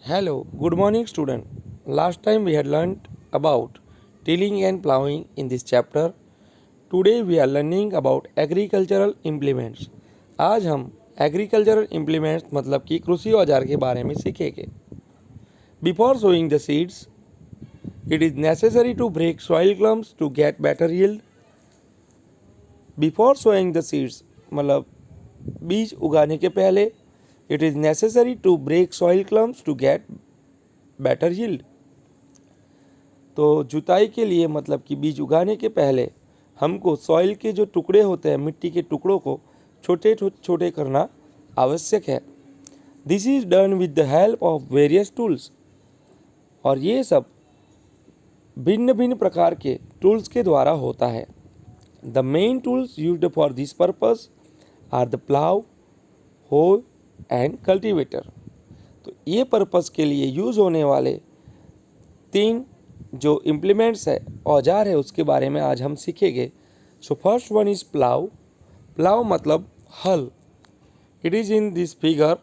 Hello, good morning, student. Last time we had learned about tilling and plowing in this chapter. Today we are learning about agricultural implements. आज हम agricultural implements मतलब कि कृषि औजार के बारे में सीखेंगे. Before sowing the seeds, it is necessary to break soil clumps to get better yield. Before sowing the seeds मतलब बीज उगाने के पहले it is necessary to break soil clumps to get better yield. तो जुताई के लिए मतलब कि बीज उगाने के पहले हमको सॉइल के जो टुकड़े होते हैं, मिट्टी के टुकड़ों को छोटे छोटे करना आवश्यक है. This is done with the help of various tools. और ये सब भिन्न भिन्न प्रकार के टूल्स के द्वारा होता है. The main tools used for this purpose are the plough, hoe and cultivator. तो ये पर्पस के लिए यूज़ होने वाले तीन जो इम्प्लीमेंट्स है, औजार है, उसके बारे में आज हम सीखेंगे. So first one is plough. Plough मतलब हल. It is in this figure.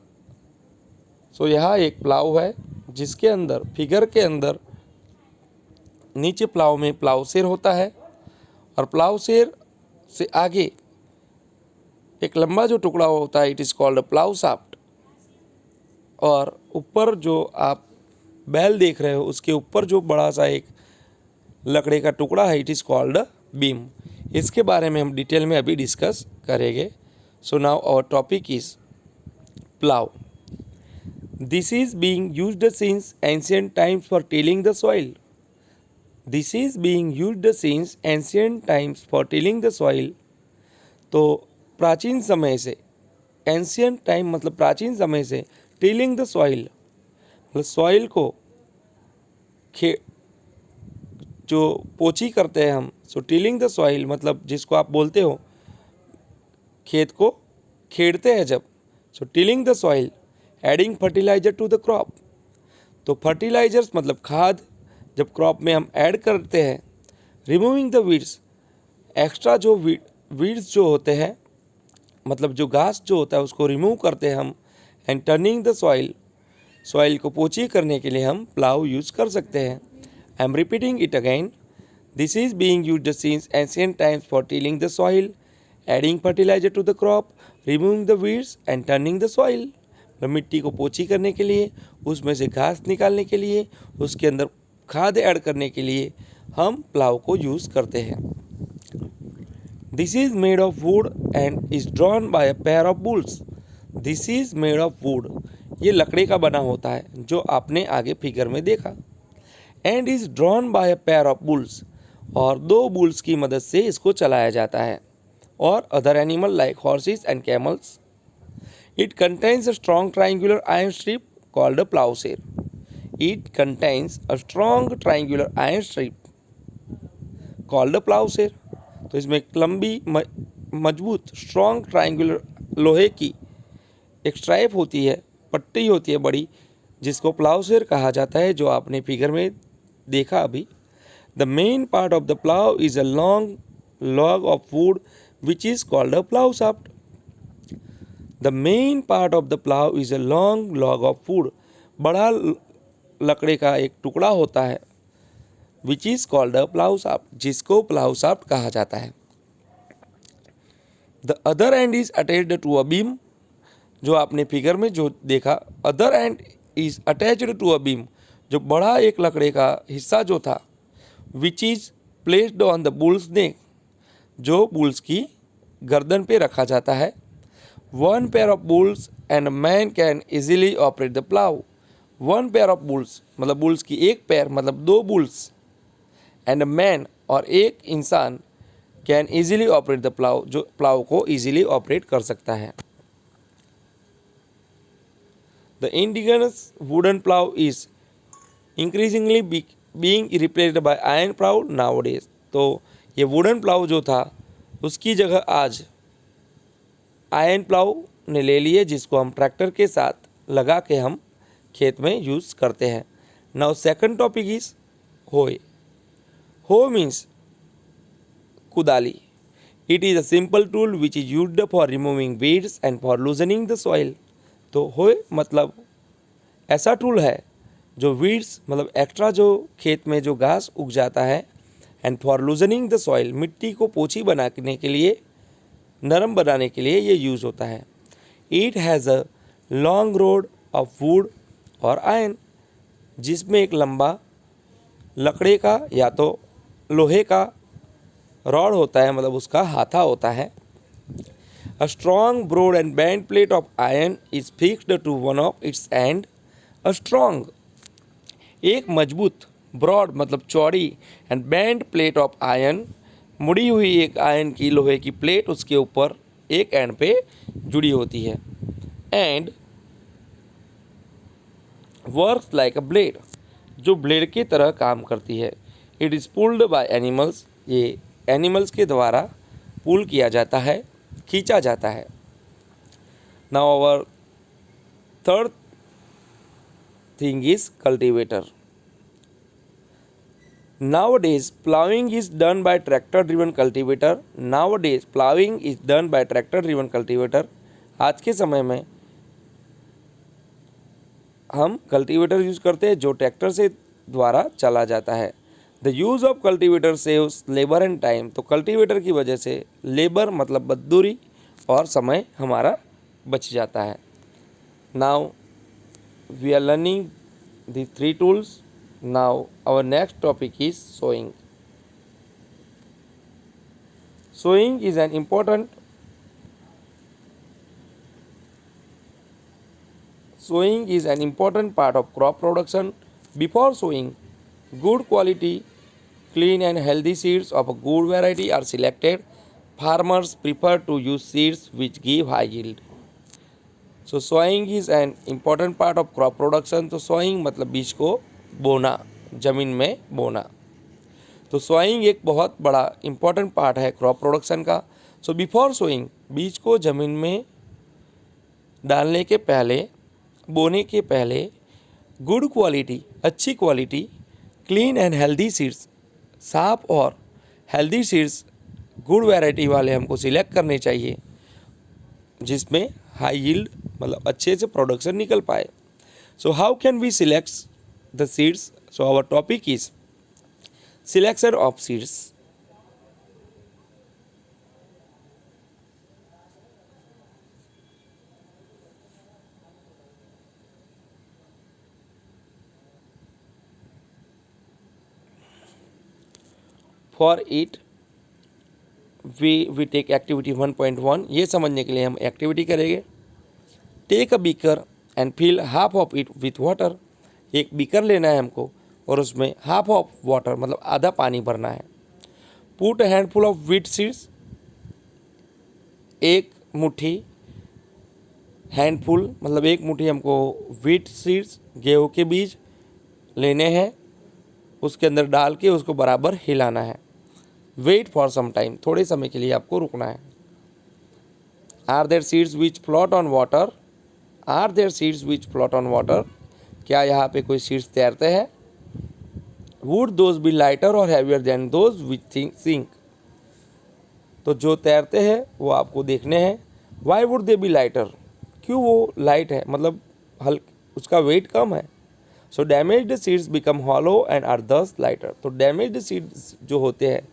So यहाँ एक प्लाव है जिसके अंदर फिगर के अंदर नीचे प्लाव में प्लाव शेर होता है और प्लाव शेर से आगे एक लंबा जो टुकड़ा होता है, it is called plough shaft. और ऊपर जो आप बैल देख रहे हो उसके ऊपर जो बड़ा सा एक लकड़े का टुकड़ा है, इट इज़ कॉल्ड बीम. इसके बारे में हम डिटेल में अभी डिस्कस करेंगे. So now our topic is plough. This is being used since ancient times for tilling the soil. This is being used since ancient times for tilling the soil. तो प्राचीन समय से, एंशियंट टाइम मतलब प्राचीन समय से, tilling the soil मतलब soil को जो पोची करते हैं हम. सो टिलिंग द सॉइल मतलब जिसको आप बोलते हो खेत को खेड़ते हैं जब. So tilling the soil, adding fertiliser to the crop. तो फर्टिलाइजर्स मतलब खाद जब क्रॉप में हम ऐड करते हैं. रिमूविंग द वीड्स, एक्स्ट्रा जो वीड्स जो होते हैं मतलब जो घास जो होता है उसको रिमूव करते हैं हम. And turning the soil, soil को पोची करने के लिए हम प्लाव यूज़ कर सकते हैं. I am repeating it again. This is being used since ancient times for tilling the soil, adding fertiliser to the crop, removing the weeds and turning the soil. मिट्टी को पोची करने के लिए, उसमें से घास निकालने के लिए, उसके अंदर खाद ऐड करने के लिए हम प्लाव को यूज़ करते हैं. This is made of would and is drawn by a pair of bulls. This is made of would, ये लकड़ी का बना होता है जो आपने आगे फिगर में देखा. And is drawn by a pair of bulls, और दो बुल्स की मदद से इसको चलाया जाता है. और other animal like horses and camels. It contains a strong triangular iron strip called a ploughshare. It contains a strong triangular iron strip called a ploughshare. तो इसमें एक लंबी मजबूत स्ट्रॉन्ग ट्राइंगुलर लोहे की एक स्ट्राइप होती है, पट्टी होती है बड़ी, जिसको प्लाउशेर कहा जाता है, जो आपने फिगर में देखा अभी. The main part of the plough is a long log of wood which is called a plough shaft. The main part of the plough is a long log of wood, बड़ा लकड़े का एक टुकड़ा होता है, which is called a plough shaft, जिसको plough shaft कहा जाता है. The other end is attached to a beam. जो आपने फिगर में जो देखा, other end is attached to a beam, जो बड़ा एक लकड़े का हिस्सा जो था, which is placed on the bull's neck, जो बुल्स की गर्दन पे रखा जाता है. One pair of bulls and man can easily operate the plough. One pair of bulls मतलब बुल्स की एक पैर मतलब दो बुल्स, एंड मैन और एक इंसान, can easily operate the plough, जो प्लाव को इजीली ऑपरेट कर सकता है. The indigenous wooden plow is increasingly being replaced by iron plow nowadays. तो ये वुडन प्लाव जो था उसकी जगह आज आयरन प्लाव ने ले लिए, जिसको हम ट्रैक्टर के साथ लगा के हम खेत में यूज़ करते हैं. Now second topic is hoe. Hoe means कुदाली. It is a simple tool which is used for removing weeds and for loosening the soil. तो होए मतलब ऐसा टूल है जो वीड्स मतलब एक्स्ट्रा जो खेत में जो घास उग जाता है, and for loosening the soil, मिट्टी को पोछी बनाने के लिए, नरम बनाने के लिए ये यूज़ होता है। It has a long road of would और आयरन, जिसमें एक लंबा लकड़े का या तो लोहे का रॉड होता है, मतलब उसका हाथा होता है। A strong broad and bent plate of iron is fixed to one of its end. A strong, एक मजबूत, ब्रॉड मतलब चौड़ी, and bent plate of iron, मुड़ी हुई एक आयरन की लोहे की प्लेट उसके ऊपर एक एंड पे जुड़ी होती है। And works like a blade, जो ब्लेड की तरह काम करती है। It is pulled by animals, ये एनिमल्स के द्वारा पुल किया जाता है, खींचा जाता है। Now our third thing is cultivator. Nowadays, plowing is done by tractor-driven cultivator. Nowadays, plowing is done by tractor-driven cultivator. आज के समय में हम कल्टीवेटर यूज़ करते हैं जो ट्रैक्टर से द्वारा चला जाता है। The use of cultivator saves labour and time, तो कल्टीवेटर की वजह से लेबर मतलब मजदूरी और समय हमारा बच जाता है। Now we are learning the 3 tools. Now our next topic is sowing. Sowing is an important part of crop production. Before sowing, good quality, clean and healthy seeds of a good variety are selected. Farmers prefer to use seeds which give high yield. So sowing is an important part of crop production. तो sowing मतलब बीज को बोना, ज़मीन में बोना। तो sowing एक बहुत बड़ा इम्पॉर्टेंट पार्ट है क्रॉप प्रोडक्शन का। सो बिफोर सोइंग, बीज को ज़मीन में डालने के पहले, बोने के पहले, गुड क्वालिटी, अच्छी quality, clean and healthy seeds, साफ और हेल्दी सीड्स, गुड वैरायटी वाले हमको सिलेक्ट करने चाहिए, जिसमें हाई यील्ड मतलब अच्छे से प्रोडक्शन निकल पाए। So how can we select the seeds? So our topic is selection of seeds. For it we take activity 1.1। ये समझने के लिए हम एक्टिविटी करेंगे। Take a beaker and fill half of it with water. एक beaker लेना है हमको और उसमें हाफ ऑफ वाटर मतलब आधा पानी भरना है। Put handful of wheat seeds, एक मुट्ठी, हैंडफुल मतलब एक मुट्ठी हमको व्हीट सीड्स गेहूँ के बीज लेने हैं, उसके अंदर डाल के उसको बराबर हिलाना है। वेट फॉर सम टाइम, थोड़े समय के लिए आपको रुकना है। Are there seeds which float on water, are there seeds which float on water, क्या यहाँ पे कोई सीड्स तैरते हैं? Would those be lighter or heavier than those which sink, तो जो तैरते हैं वो आपको देखने हैं। Why would they be lighter, क्यों वो लाइट है मतलब उसका वेट कम है। So damaged seeds become hollow and are thus lighter, तो डैमेज्ड सीड्स जो होते हैं,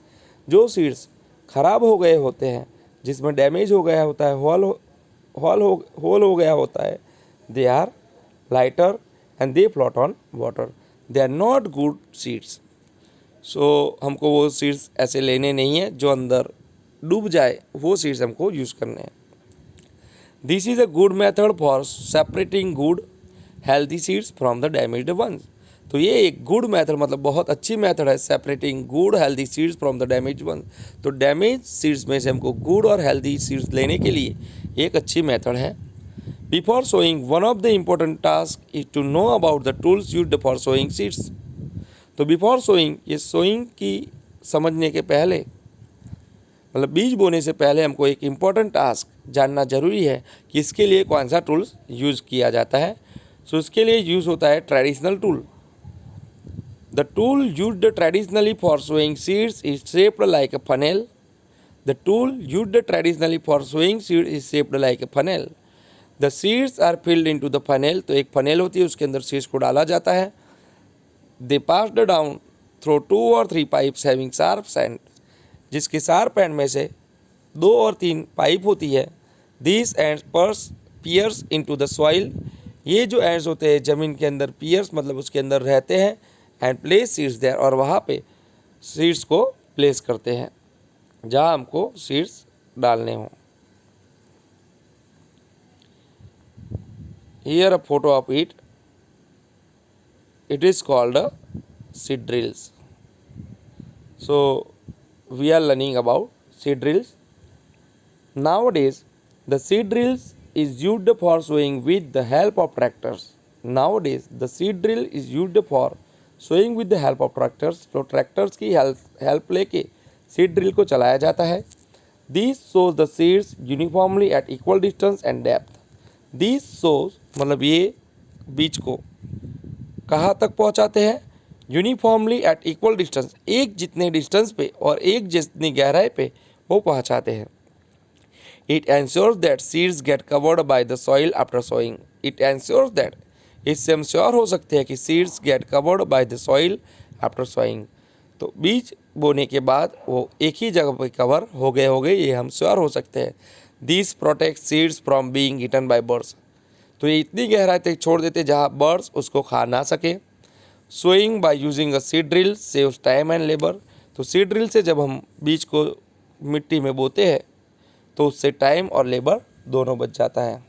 जो सीड्स खराब हो गए होते हैं, जिसमें डैमेज हो गया होता है, होल हो गया होता है, they are lighter and they float on water, they are not good seeds. So हमको वो सीड्स ऐसे लेने नहीं है जो अंदर डूब जाए, वो सीड्स हमको यूज़ करने हैं। This is a good method for separating good healthy seeds from the damaged ones, तो ये एक गुड मेथड मतलब बहुत अच्छी मेथड है separating good healthy seeds from the damage ones. तो डैमेज सीड्स में से हमको गुड और हेल्दी सीड्स लेने के लिए एक अच्छी मेथड है। Before sowing, one of the important task is to know about the tools used for sowing seeds. तो बिफोर सोइंग, ये सोइंग की समझने के पहले मतलब बीज बोने से पहले हमको एक इम्पॉर्टेंट टास्क जानना जरूरी है कि इसके लिए कौन सा टूल्स यूज़ किया जाता है। सो इसके लिए यूज़ होता है traditional tool. The tool used traditionally for sowing seeds is shaped like a funnel. The tool used traditionally for sowing seeds is shaped like a funnel. The seeds are filled into the funnel, तो एक funnel होती है उसके अंदर seeds को डाला जाता है। They passed down through 2 or 3 pipes having sharp end, जिसके शार्प एंड में से 2 और 3 पाइप होती है। This ends pierce into the soil, ये जो एंड्स होते हैं ज़मीन के अंदर, पियर्स मतलब उसके अंदर रहते हैं। एंड प्लेस सीड्स देयर, और वहाँ पे सीड्स को प्लेस करते हैं जहाँ हमको सीड्स डालने हों। Here a photo of it, it is called a seed drills. So we are learning about seed drills. Nowadays the seed drills is used for sowing with the help of tractors. Nowadays the seed drill is used for sowing with the help of tractors. तो tractors की help लेके seed drill को चलाया जाता है। These sows the seeds uniformly at equal distance and depth. These sows मतलब ये बीज को कहाँ तक पहुँचाते हैं? यूनिफॉर्मली एट इक्वल डिस्टेंस, एक जितने डिस्टेंस पे और एक जितनी गहराई पे वो पहुँचाते हैं। It ensures that seeds get covered by the soil after sowing. It ensures that, इससे हम श्योर हो सकते हैं कि seeds get covered by the soil after sowing, तो बीज बोने के बाद वो एक ही जगह पे कवर हो गए ये हम श्योर हो सकते हैं। This protect seeds from being eaten by birds, तो ये इतनी गहराई तक छोड़ देते जहाँ बर्ड्स उसको खा ना सके। Sowing by using a seed drill saves time and labour, तो सीड ड्रिल से जब हम बीज को मिट्टी में बोते हैं तो उससे टाइम और लेबर दोनों बच जाता है।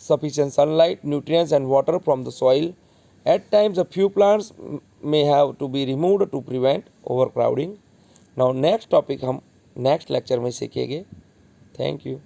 Sufficient sunlight, nutrients and water from the soil. At times a few plants may have to be removed to prevent overcrowding. Now next topic हम नेक्स्ट लेक्चर में सीखेंगे। Thank you.